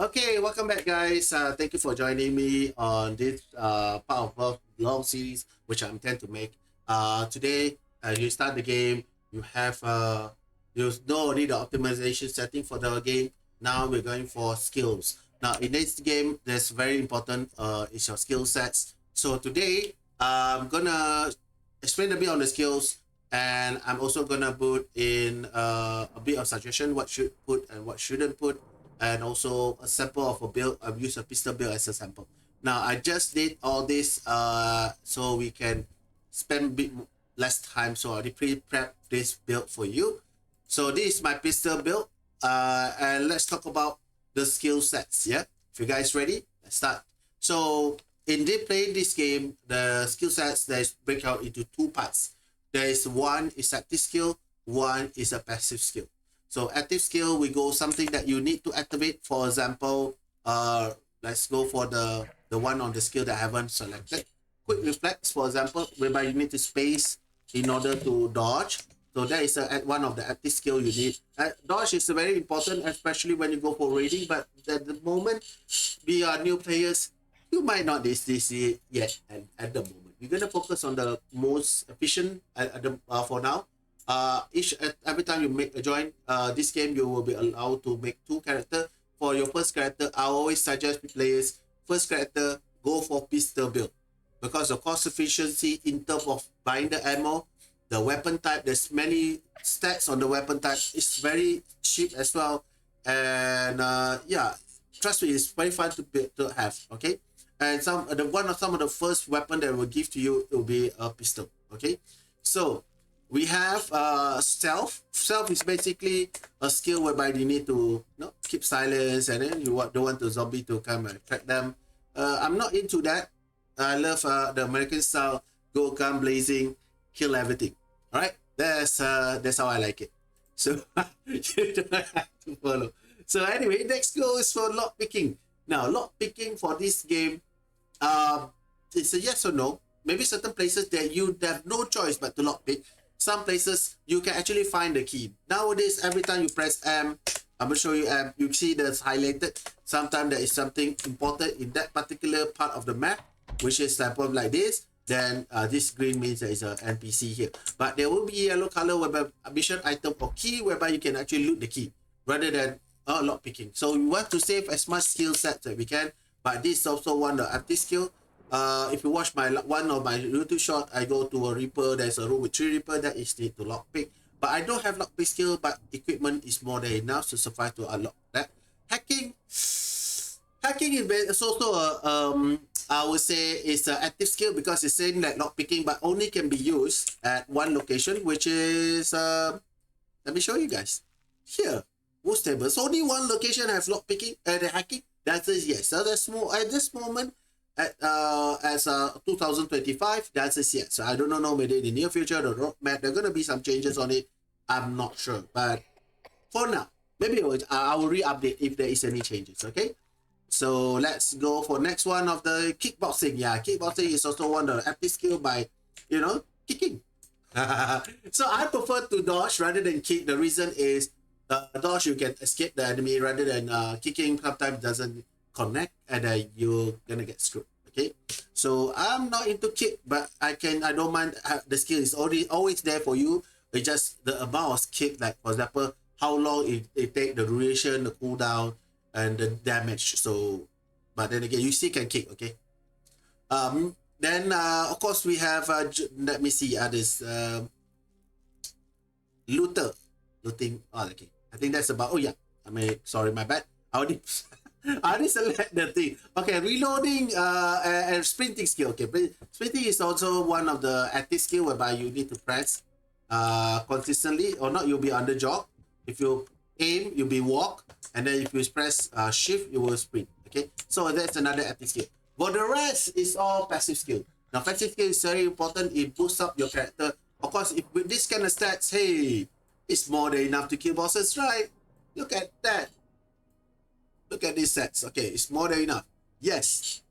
Okay, welcome back, guys. Thank you for joining me on this part of long series, which I intend to make. Today, you start the game. You have you know already the optimization setting for the game. Now we're going for skills. Now in this game, there's very important is your skill sets. So today, I'm gonna explain a bit on the skills, and I'm also gonna put in a bit of suggestion what should put and what shouldn't put, and also a sample of a build. I've used a pistol build as a sample. Now I just did all this so we can spend a bit less time. So I already pre-prep this build for you. So this is my pistol build. And let's talk about the skill sets. Yeah, if you guys ready, let's start. So in playing this game, the skill sets there's break out into two parts. There is one is active skill, one is a passive skill. So active skill, we go something that you need to activate. For example, let's go for the one on the skill that I haven't selected. Quick reflex, for example, whereby you need to space in order to dodge. So that is one of the active skill you need. Dodge is very important, especially when you go for raiding. But at the moment, we are new players. You might not this yet. And at the moment, we're gonna focus on the most efficient for now. Every time you make a join this game, you will be allowed to make two character. For your first character, I always suggest players first character go for pistol build, because the cost efficiency in terms of buying the ammo, the weapon type, there's many stats on the weapon type. It's very cheap as well, and yeah, trust me, it's very fun to have. Okay, and some of the first weapon that will give to you will be a pistol. Okay, so we have stealth. Stealth is basically a skill whereby you need to keep silence, and then don't want the zombie to come and attack them. I'm not into that. I love the American style, go gun blazing, kill everything. All right, that's how I like it. So you don't have to follow. So anyway, next goal is for lock picking. Now lock picking for this game, it's a yes or no. Maybe certain places that you have no choice but to lock pick. Some places you can actually find the key. Nowadays, every time you press M, I'm gonna show you M, you see that's highlighted. Sometimes there is something important in that particular part of the map, which is like this. Then this green means there is an NPC here. But there will be yellow color whereby mission item or key whereby you can actually loot the key rather than lock picking. So we want to save as much skill set that we can. But this is also one of the active skill. If you watch one of my YouTube short, I go to a Reaper. There's a room with 3 Reaper that is need to lockpick. But I don't have lockpick skill, but equipment is more than enough to survive to unlock that. Hacking is also I would say it's an active skill, because it's saying like lockpicking, but only can be used at one location, which is let me show you guys here. Most tables only one location has lockpicking and hacking. That is yes. So that's more at this moment. As 2025, that's a yes. So I don't know whether in the near future the roadmap there are gonna be some changes on it. I'm not sure, but for now, maybe I will re-update if there is any changes. Okay, so let's go for next one of the kickboxing. Yeah, kickboxing is also one of the active skill by kicking. So I prefer to dodge rather than kick. The reason is dodge you can escape the enemy, rather than kicking sometimes doesn't connect, and you're gonna get screwed. Okay, so I'm not into kick, but I don't mind. The skill is always there for you. It's just the amount of kick, like for example how long it take, the duration, the cooldown, and the damage. So but then again, you still can kick. Okay, then of course we have let me see others. Looting. Oh, okay, I think that's about. Oh yeah, sorry, my bad. I already select the thing. Okay, reloading and sprinting skill. Okay, sprinting is also one of the active skill whereby you need to press consistently, or not you'll be on the jog. If you aim, you'll be walk, and then if you press shift, you will sprint. Okay, so that's another active skill. But the rest is all passive skill. Now passive skill is very important. It boosts up your character. Of course, if with this kind of stats, hey, it's more than enough to kill bosses, right? Look at that. Look at these sets. Okay, it's more than enough. Yes.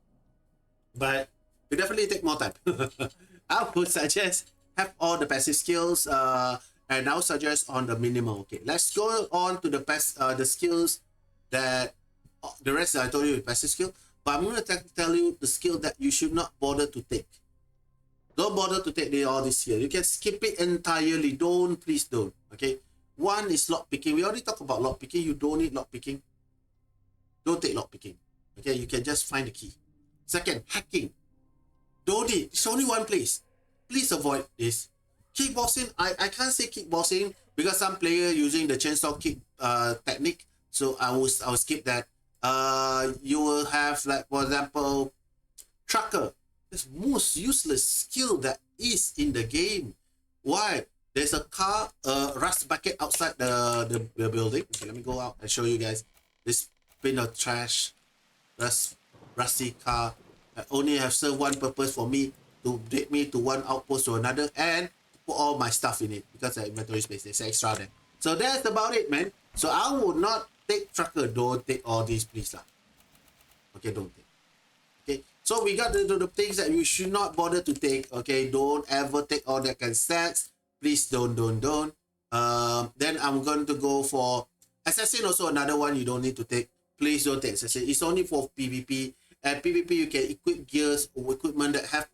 But it definitely take more time. I would suggest have all the passive skills and I'll suggest on the minimum. Okay, let's go on to the skills that The rest I told you is passive skill. But I'm going to tell you the skill that you should not bother to take. Don't bother to take all this here. You can skip it entirely. Please don't. Okay. One is lock picking. We already talked about lock picking. You don't need lock picking. Don't take lock picking. Okay. You can just find the key. Second, hacking. Don't need. It's only one place. Please avoid this. Kickboxing. I can't say kickboxing because some player using the chainsaw kick technique. So I will skip that. You will have, like, for example, trucker. It's most useless skill that is in the game. Why? There's a car, rust bucket outside the building. Okay, let me go out and show you guys. This bin of trash, rusty car that only have served one purpose for me, to take me to one outpost to another and put all my stuff in it because the inventory space is extra there. So that's about it, man. So I would not take trucker. Don't take all these, please lah. Okay, don't take. Okay, so we got the things that you should not bother to take. Okay, don't ever take all that kind of stats. Please don't. Then I'm going to go for assassin. Also another one you don't need to take. Please don't take assassin. It's only for PvP. And PvP you can equip gears or equipment that have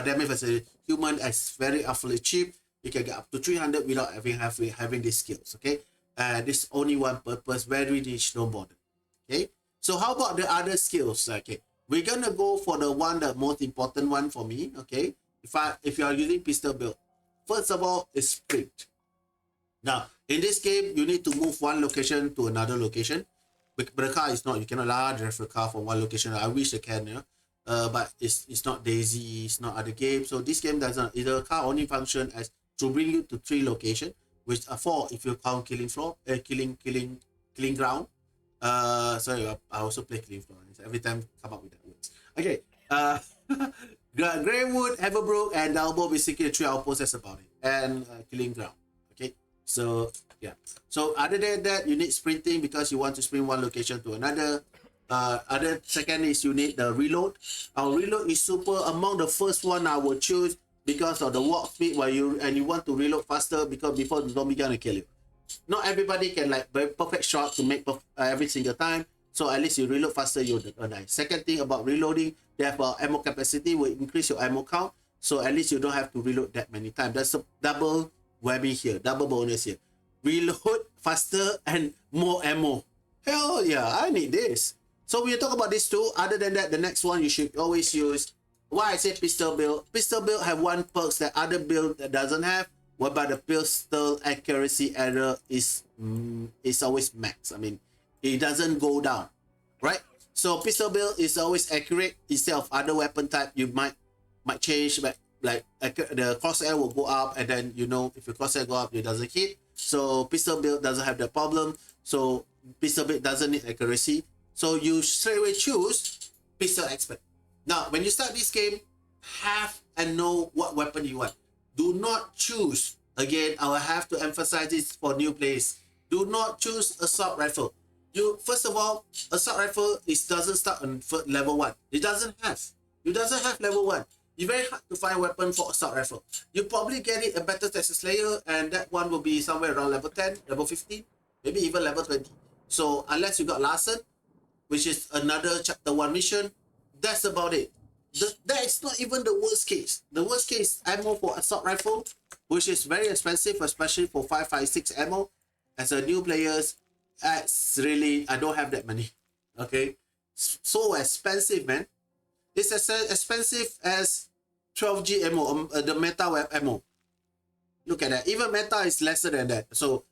damage as a human as very awfully cheap. You can get up to 300 without having these skills. Okay, this only one purpose. Very niche. Don't bother. Okay. So how about the other skills? Okay, we're gonna go for the most important one for me. Okay, if you are using pistol build, first of all is sprint. Now in this game, you need to move one location to another location. But the car is not. You cannot drive a car from one location. I wish I can, you know? But it's not Daisy. It's not other game. So this game doesn't. The car only function as to bring you to 3 locations, which are 4 if you count killing floor, killing ground. Sorry, I also play killing floor. Every time come up with that words. Okay. Greywood, Everbrook, and Dalbo basically 3 outposts. That's about it. And killing ground. Okay. So yeah. So other than that, you need sprinting because you want to sprint one location to another. Other second is you need the reload. Our reload is super. Among the first one I will choose because of the walk speed while you want to reload faster because before the zombie gonna kill you. Not everybody can like very perfect shot to make every single time. So at least you reload faster, you'll die. Second thing about reloading, therefore ammo capacity will increase your ammo count. So at least you don't have to reload that many times. That's a double whammy here, double bonus here. Reload faster and more ammo. Hell yeah, I need this. So we talk about these two. Other than that, the next one you should always use. Why I say pistol build? Pistol build have one perks that other build that doesn't have. Whereby the pistol accuracy error is always max. I mean, it doesn't go down, right? So pistol build is always accurate instead of other weapon type. You might change, but like the crosshair will go up, and then you know if your crosshair go up, it doesn't hit. So pistol build doesn't have that problem. So pistol build doesn't need accuracy. So you straight away choose pistol expert. Now, when you start this game, have and know what weapon you want. Do not choose. Again, I will have to emphasize this for new players. Do not choose assault rifle. First of all, assault rifle doesn't start on level 1. It doesn't have. It doesn't have level 1. It's very hard to find weapon for assault rifle. You probably get it a better Texas Slayer, and that one will be somewhere around level 10, level 15, maybe even level 20. So unless you got Larson, which is another chapter 1 mission, that's about it. That is not even the worst case. The worst case ammo for assault rifle, which is very expensive, especially for 5.56 ammo. As a new players, it's really, I don't have that many. Okay, so expensive, man. It's as expensive as 12G ammo, the meta web ammo. Look at that. Even meta is lesser than that. So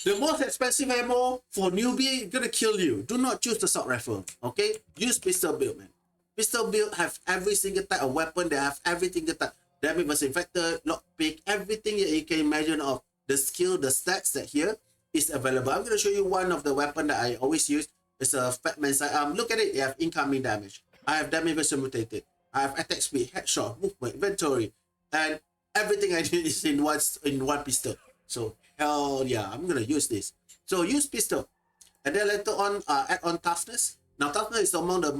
the most expensive ammo for newbie gonna kill you. Do not choose the assault rifle. Okay, use pistol build, man. Pistol build have every single type of weapon. They have everything that damage versus infected, lockpick, everything that you can imagine of the skill, the stats that here is available. I'm gonna show you one of the weapon that I always use. It's a fat man sidearm. Look at it. They have incoming damage. I have damage versus mutated. I have attack speed, headshot, movement, inventory, and everything I need is in one pistol. So hell yeah, I'm gonna use this. So use pistol, and then later on add on toughness. Now toughness is among the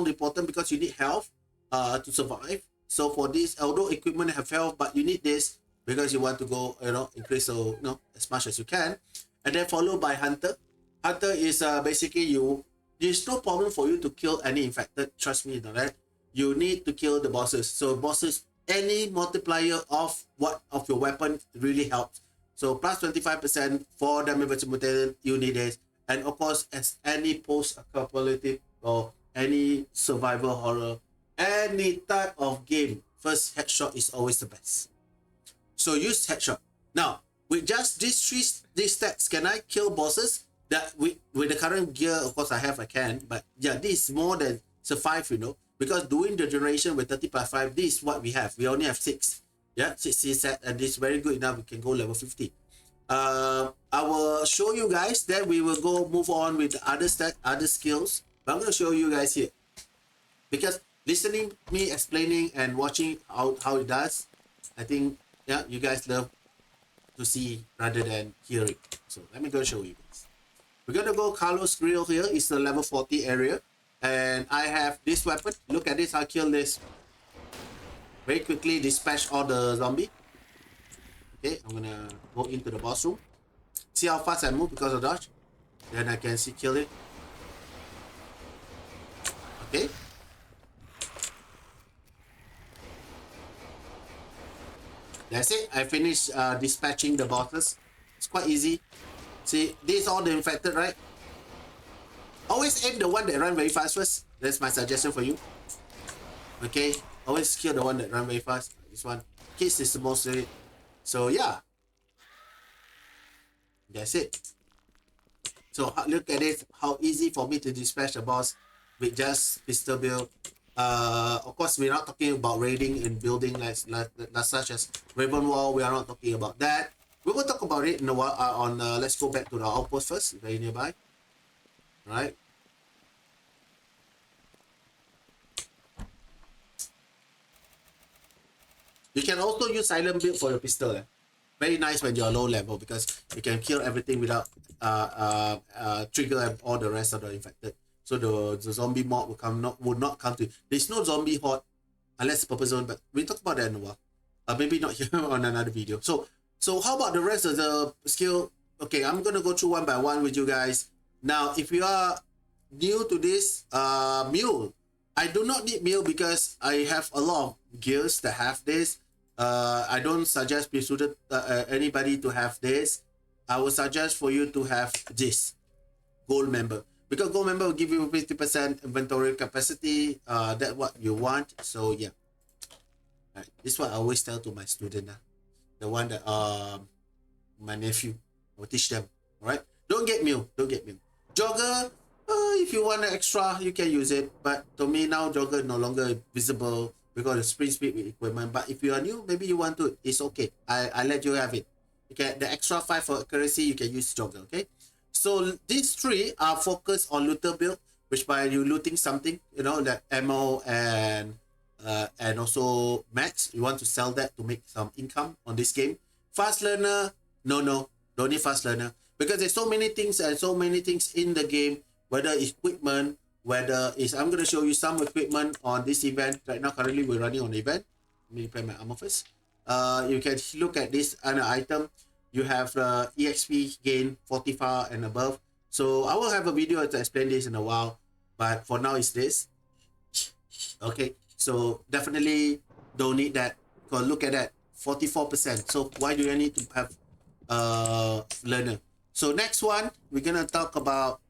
important because you need health to survive. So for this, although equipment have health, but you need this because you want to go increase as much as you can, and then followed by hunter. Hunter is basically you. There's no problem for you to kill any infected. Trust me, right? You need to kill the bosses. So bosses, any multiplier of what of your weapon really helps. So plus 25% for damage versus mutant, you need it. And of course, as any post-apocalyptic or any survival horror, any type of game, first headshot is always the best. So use headshot. Now, with just these stats, can I kill bosses? That with the current gear, of course, I can. But yeah, this is more than survive, because doing the generation with 30 plus 5, this is what we have. We only have 6. Yeah, 60 set, and this is very good enough. We can go level 50. I will show you guys. Then we will move on with the other skills. But I'm going to show you guys here. Because listening me explaining and watching how it does, I think, yeah, you guys love to see rather than hearing. So let me go show you guys. We're gonna go Carlos Grill here. It's the level 40 area. And I have this weapon. Look at this, I'll kill this. Very quickly dispatch all the zombie. Okay, I'm gonna go into the boss room. See how fast I move because of dodge. Then I can kill it. Okay. That's it. I finished dispatching the bosses. It's quite easy. See, these are all the infected, right? Always aim the one that run very fast first. That's my suggestion for you. Okay, always kill the one that run very fast. This one. Kids is the most. So yeah. That's it. So look at it. How easy for me to dispatch the boss with just pistol build. Of course, we're not talking about raiding and building like such as Raven Wall. We are not talking about that. We will talk about it in a while. Let's go back to the outpost first, very nearby. Right. You can also use silent build for your pistol. Very nice when you're low level because you can kill everything without trigger all the rest of the infected. So the zombie mob would not come to. There's no zombie horde unless purple zone, but we'll talk about that in a while. Maybe not here on another video. So how about the rest of the skill? Okay, I'm gonna go through one by one with you guys. Now, if you are new to this, mule, I do not need mule because I have a lot of gears that have this. I don't suggest anybody to have this. I would suggest for you to have this gold member because gold member will give you 50% inventory capacity. That's what you want. So yeah, right. This is what I always tell to my student. The one that my nephew, I will teach them. All right, don't get mule. Jogger, if you want an extra, you can use it. But to me now, jogger no longer visible because of sprint speed with equipment. But if you are new, maybe you want to, it's okay. I let you have it. Okay, the extra 5 for accuracy, you can use jogger. Okay, so these 3 are focused on looter build, which by you looting something, like ammo and also mats. You want to sell that to make some income on this game. Fast learner, no, don't need fast learner because there's so many things in the game, whether it's equipment, whether it's, I'm going to show you some equipment on this event. Right now, currently we're running on the event. Let me prepare my armor first. You can look at this item. You have EXP gain 45 and above. So I will have a video to explain this in a while. But for now, it's this. Okay. So definitely don't need that. Because look at that. 44%. So why do you need to have learner? So next one, we're going to talk about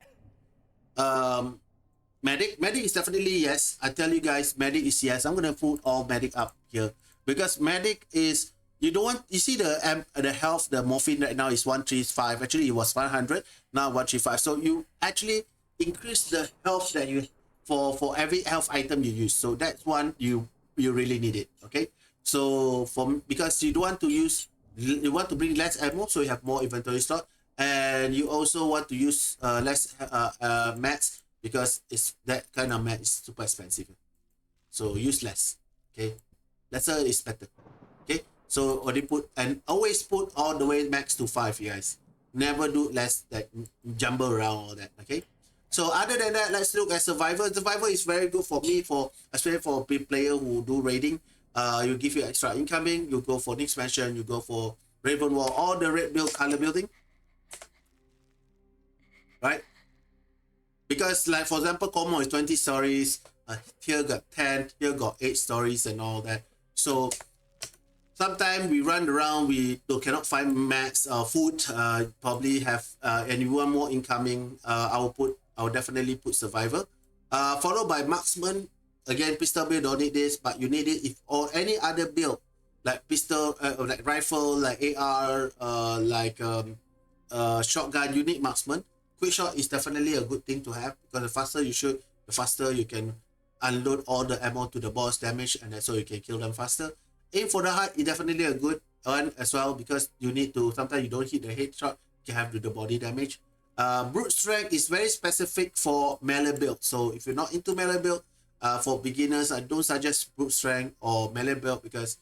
medic. Medic is definitely yes. I tell you guys, medic is yes. I'm going to put all medic up here. Because medic is, you don't want, you see the health, the morphine right now is 135. Actually, it was 500. Now 135. So you actually increase the health that you, for every health item you use. So that's one you really need it. Okay. So because you don't want to use, you want to bring less ammo, so you have more inventory slot. And you also want to use less mats because it's that kind of mat is super expensive. So use less. Okay. Lesser is better. Okay, so always put all the way max to 5, you guys. Never do less, like jumble around all that. Okay, so other than that, let's look at survivor. Survivor is very good for me, especially for a player who do raiding. You give you extra incoming. You go for next mansion. You go for Raven Wall, all the red build color building. right? Because like for example, Como is 20 stories, here got 10, here got 8 stories and all that. So sometimes we run around, we cannot find max food, probably have and you want more incoming, I'll definitely put survivor. Followed by marksman. Again, pistol build don't need this, but you need it if or any other build like pistol, like rifle, like AR, shotgun, you need marksman. Quick shot is definitely a good thing to have because the faster you shoot, the faster you can unload all the ammo to the boss damage, and so you can kill them faster. Aim for the heart is definitely a good one as well because you need to, sometimes you don't hit the headshot, you have to do the body damage. Brute strength is very specific for melee build. So if you're not into melee build, for beginners, I don't suggest brute strength or melee build because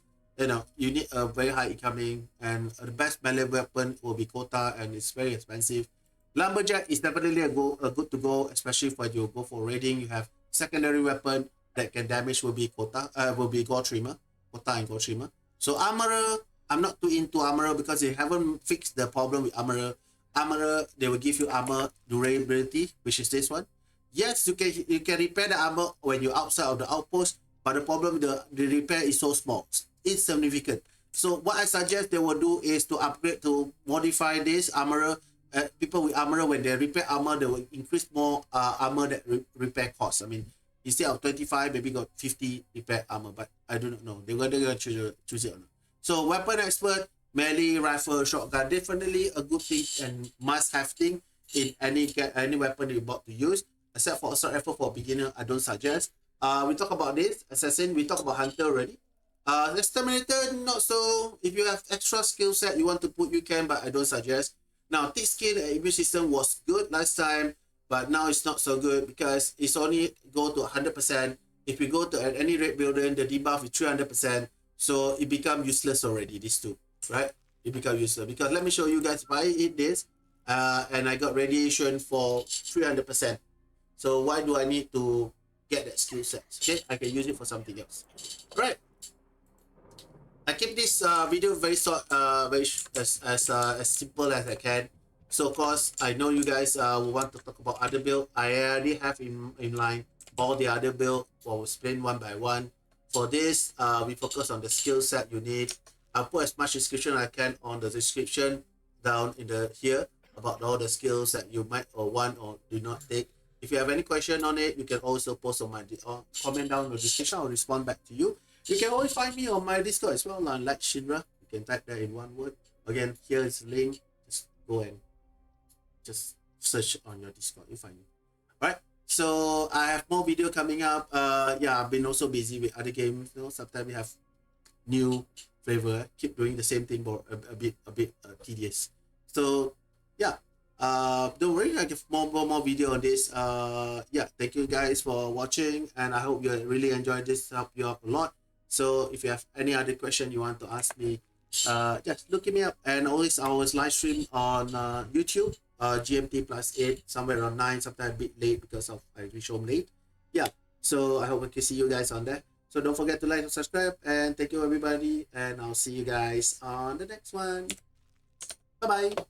you need a very high incoming, and the best melee weapon will be Kota, and it's very expensive. Lumberjack is definitely a good to go, especially when you go for raiding. You have secondary weapon that can damage will be Kota, will be Gore Trimmer, Kota and Gore Trimmer. So armorer, I'm not too into armorer because they haven't fixed the problem with armorer. Armorer, they will give you armor durability, which is this one. Yes, you can repair the armor when you're outside of the outpost, but the problem the repair is so small, insignificant. So what I suggest they will do is to upgrade to modify this armorer. People with armor, when they repair armor, they will increase more armor that repair costs. I mean, instead of 25, maybe got 50 repair armor, but I do not know. They're going to choose it or not. So weapon expert, melee, rifle, shotgun, definitely a good thing and must-have thing in any weapon you're about to use. Except for assault rifle for beginner, I don't suggest. We talk about this assassin. We talk about hunter already. Exterminator, not so. If you have extra skill set you want to put, you can, but I don't suggest. Now, thick skin and immune system was good last time, but now it's not so good because it's only go to 100%. If you go to any raid building, the debuff is 300%, so it becomes useless already, these two, right? It becomes useless because let me show you guys, if I hit this, and I got radiation for 300%. So why do I need to get that skill set? Okay, I can use it for something else. Right. I keep this video very short, very as simple as I can. So of course, I know you guys will want to talk about other build. I already have in line all the other build. We'll explain one by one. For this, we focus on the skill set you need. I'll put as much description I can on the description down in the here about all the skills that you might or want or do not take. If you have any question on it, you can also post on my comment down in the description. I'll respond back to you. You can always find me on my Discord as well, like Shinra. You can type that in one word. Again, here is the link. Just go and just search on your Discord. You'll find me. Alright. So I have more video coming up. Yeah, I've been also busy with other games. Sometimes we have new flavor. Keep doing the same thing, but a bit tedious. So yeah. Don't worry, I give more video on this. Yeah, thank you guys for watching, and I hope you really enjoyed this. Help you out a lot. So if you have any other question you want to ask me, just look me up. And always I was live stream on YouTube, GMT +8, somewhere around 9, sometimes a bit late because of I reach home late. Yeah, so I hope I can see you guys on there. So don't forget to like and subscribe, and thank you everybody, and I'll see you guys on the next one. Bye bye.